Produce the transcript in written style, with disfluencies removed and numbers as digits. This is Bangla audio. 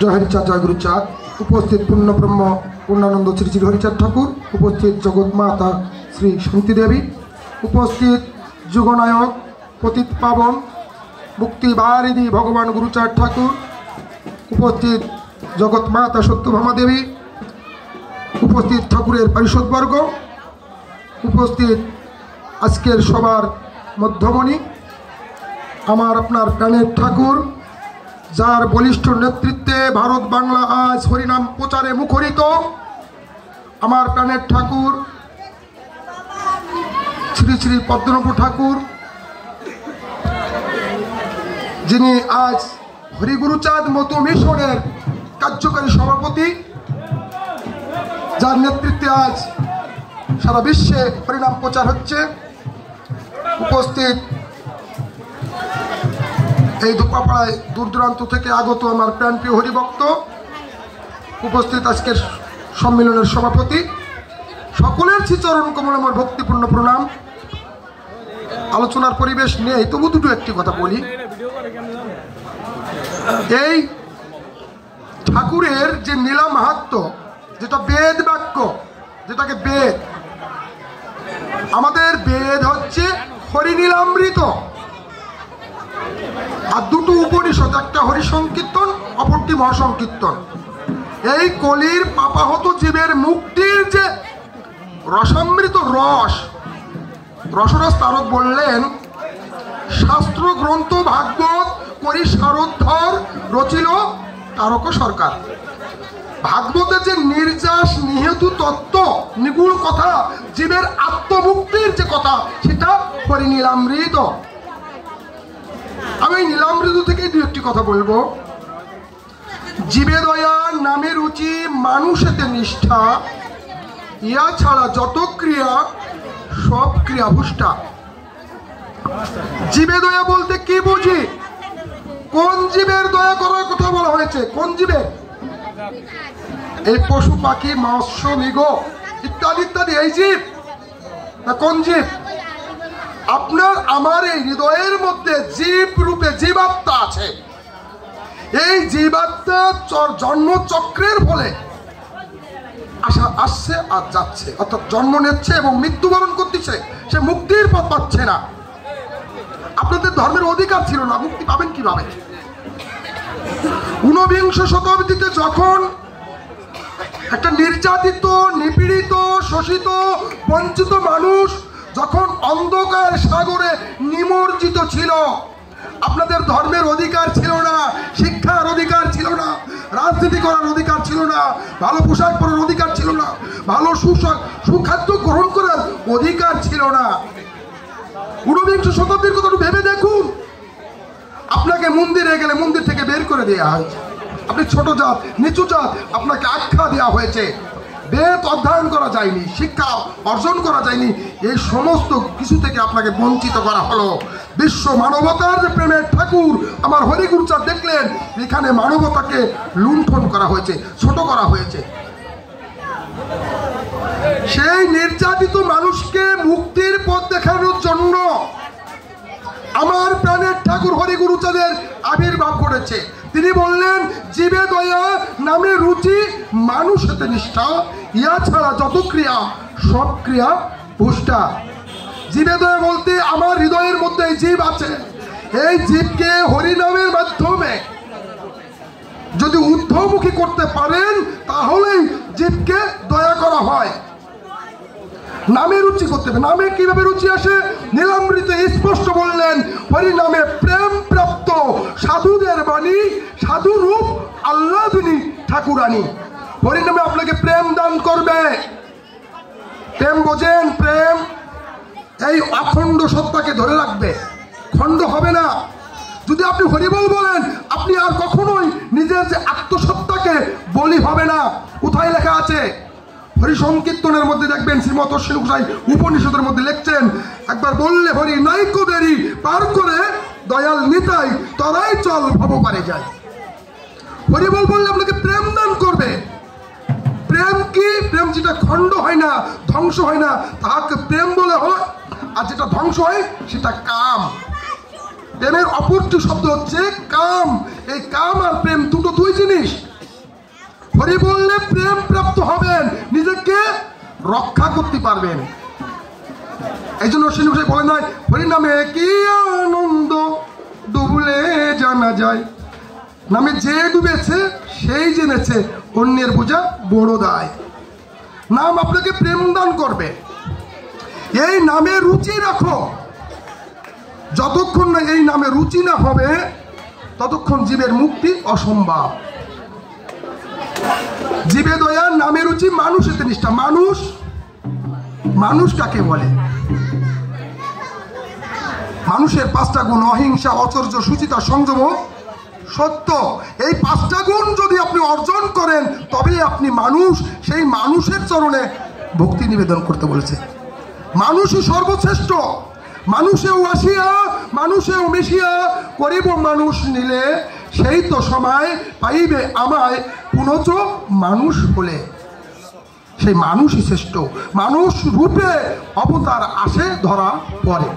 জয় হরিচাঁদ, জয় গুরুচাঁদ। উপস্থিত পূর্ণব্রহ্ম পূর্ণানন্দ শ্রী শ্রী হরিচাঁদ ঠাকুর, উপস্থিত জগৎ মাতা শ্রী শান্তি দেবী, উপস্থিত যুগনায়ক পতিত পাবন মুক্তিবারিধি ভগবান গুরুচাঁদ ঠাকুর, উপস্থিত জগৎ মাতা সত্যভামা দেবী, উপস্থিত ঠাকুরের পরিষদবর্গ, উপস্থিত আজকের সবার মধ্যমণি আমার আপনার প্রাণের ঠাকুর, যার বলিষ্ঠ নেতৃত্বে ভারত বাংলা আজ হরিনাম প্রচারে মুখরিত, আমার প্রাণের ঠাকুর শ্রী শ্রী পদ্মনাভ ঠাকুর, যিনি আজ হরিগুরুচাঁদ মতো মিশনের কার্যকারী সভাপতি, যার নেতৃত্বে আজ সারা বিশ্বে হরিনাম প্রচার হচ্ছে। উপস্থিত এই ধোপাপাড়ায় দূর দূরান্ত থেকে আগত আমার প্রাণপ্রিয় হরিভক্ত, উপস্থিত আজকের সম্মেলনের সভাপতি, সকলের শ্রীচরণ কমলে আমার ভক্তিপূর্ণ প্রণাম। আলোচনার পরিবেশ নেই, তবু দুটো একটি কথা বলি। এই ঠাকুরের যে নীলা মাহাত্ম্য, যেটা বেদ বাক্য, যেটাকে বেদ, আমাদের বেদ হচ্ছে হরিনীলামৃত, আর দুটো উপনিষদ, একটা হরিসংকীর্তন, অপরটি মহাসংকীর্তন। এই কলির পাপাহত জীবের মুক্তির যে রসামৃত রসরস তারক বললেন, শাস্ত্র গ্রন্থ ভাগবত করি সারোদ্ধর রচিল তারক সরকার। ভাগবতের যে নির্যাস নিহেতু তত্ত্ব, নিগুড় কথা, জীবের আত্মমুক্তির যে কথা, সেটা হরিনীলামৃত। আমি নীলামৃত থেকে দু একটি কথা বলবো। জীবে দয়া নামে রুচি মানুষেতে নিষ্ঠা, ইয়া ছাড়া যত ক্রিয়া সব ক্রিয়া ভুষ্টা। জীবে দয়া বলতে কি বুঝি? কোন জীবের দয়া করার কথা বলা হয়েছে? কোন জীবের? এই পশু পাখি মৎস্য মৃগ ইত্যাদি ইত্যাদি, এই জীব না কোন জীব? আপনার আমার এই হৃদয়ের মধ্যে জীব রূপে জীবাত্মা আছে। এই জীবাত্মা জন্মচক্রের ফলে আসছে আর যাচ্ছে, অর্থাৎ জন্ম নিচ্ছে এবং মৃত্যুবরণ করতেছে, সে মুক্তির পথ পাচ্ছে না। আপনাদের ধর্মের অধিকার ছিল না, মুক্তি পাবেন কিভাবে? ঊনবিংশ শতাব্দীতে যখন একটা নির্যাতিত, নিপীড়িত, শোষিত, বঞ্চিত মানুষ যখন অন্ধকার সাগরে নিমজ্জিত ছিল, আপনাদের ধর্মের অধিকার ছিল না, শিক্ষার অধিকার ছিল না, রাজনীতি করার অধিকার ছিল না, ভালো পোশাক পরার অধিকার ছিল না, ভালো সুখাদ্য গ্রহণ করার অধিকার ছিল না। ঊনবিংশ শতাব্দীর কথা ভেবে দেখুন। আপনাকে মন্দিরে গেলে মন্দির থেকে বের করে দেওয়া হয়েছে, আপনি ছোট জাত, নিচু জাত, আপনাকে আখ্যা দেওয়া হয়েছে, বেদ অধ্যয়ন করা যায়নি, শিক্ষা অর্জন করা যায়নি, এই সমস্ত কিছু থেকে আপনাকে বঞ্চিত করা হলো। বিশ্ব মানবতার যে প্রেমের ঠাকুর আমার হরিগুরুচাঁদ দেখলেন, এখানে মানবতাকে লুণ্ঠন করা হয়েছে, ছোট করা হয়েছে। সেই নির্যাতিত মানুষকে মুক্তির পথ দেখানোর জন্য আমার প্রাণের ঠাকুর হরিগুরুচাঁদের আবির্ভাব ঘটেছে। তিনি বললেন, জীবে দয়া নামে রুচি মানুষেতে নিষ্ঠা, ইয়া ছাড়া যত ক্রিয়া সব ক্রিয়া ভুষ্টা। জীবে দয়া বলতে আমার হৃদয়ের মধ্যে জীব আছে, এই জীবকে হরিনামের মাধ্যমে যদি ঊর্ধ্বমুখী করতে পারেন, তাহলেই জীবকে দয়া করা হয়। নামে রুচি করতে হবে। নামে কিভাবে রুচি আসে? নীলামৃত স্পষ্ট বললেন, হরিনামে প্রেম প্রাপ্ত সাধুদের বাণী, সাধু রূপ আল্লাদিনী ঠাকুরানী। হরিনামে আপনাকে প্রেম দান করবে। প্রেম বোঝেন? প্রেম এই অখণ্ড সত্তাকে ধরে রাখবে, খণ্ড হবে না। যদি আপনি হরিবল বলেন, আপনি আর কখনোই নিজের যে আত্মসত্তাকে বলি হবে না। কোথায় লেখা আছে? হরিসংকীর্তনের মধ্যে দেখবেন শ্রীমৎ অশ্বিনী গোসাই উপনিষদের মধ্যে লিখছেন, একবার বললে হরি নাইকো দেরি, পার করে দয়াল নিতাই তরাই চল ভব পারে যায়। হরিবল বললে আপনাকে প্রেম দান করবে। প্রেম কি? প্রেম যেটা খণ্ড হয় না, ধ্বংস হয় না, তাহাকে প্রেম বলে হয়। আর যেটা ধ্বংস হয় সেটা কাম। প্রেমের অপরটি শব্দ হচ্ছে কাম। এই কাম আর প্রেম দুটো দুই জিনিস। রক্ষা করতে পারবেন। এই জন্য শ্রীনিবাস বলেন নাই, হরিনামে কি আনন্দ ডুবলে জানা যায়, নামে যে ডুবেছে সেই জেনেছে অন্যের বোঝা বড় দায়। নাম আপনাকে প্রেম দান করবে, এই নামে রুচি রাখো। যতক্ষণ না এই নামে রুচি না হবে ততক্ষণ জীবের মুক্তি অসম্ভব। জীবে দয়া, নামে রুচি, মানুষেতে নিষ্ঠা। মানুষ কাকে বলে? মানুষের 5টা গুণ: অহিংসা, অচর্য, শুচিতা, সংযম, সত্য। এই 5টা গুণ যদি আপনি অর্জন করেন তবেই আপনি মানুষ। সেই মানুষের চরণে ভক্তি নিবেদন করতে বলেছে। মানুষই সর্বশ্রেষ্ঠ। মানুষেও আসিয়া মানুষেও মিশিয়া করিব মানুষ নিলে, সেই তো সময় পাইবে আমায় পুনচ মানুষ বলে। সেই মানুষই শ্রেষ্ঠ। মানুষ রূপে অবতার আসে ধরা পড়ে।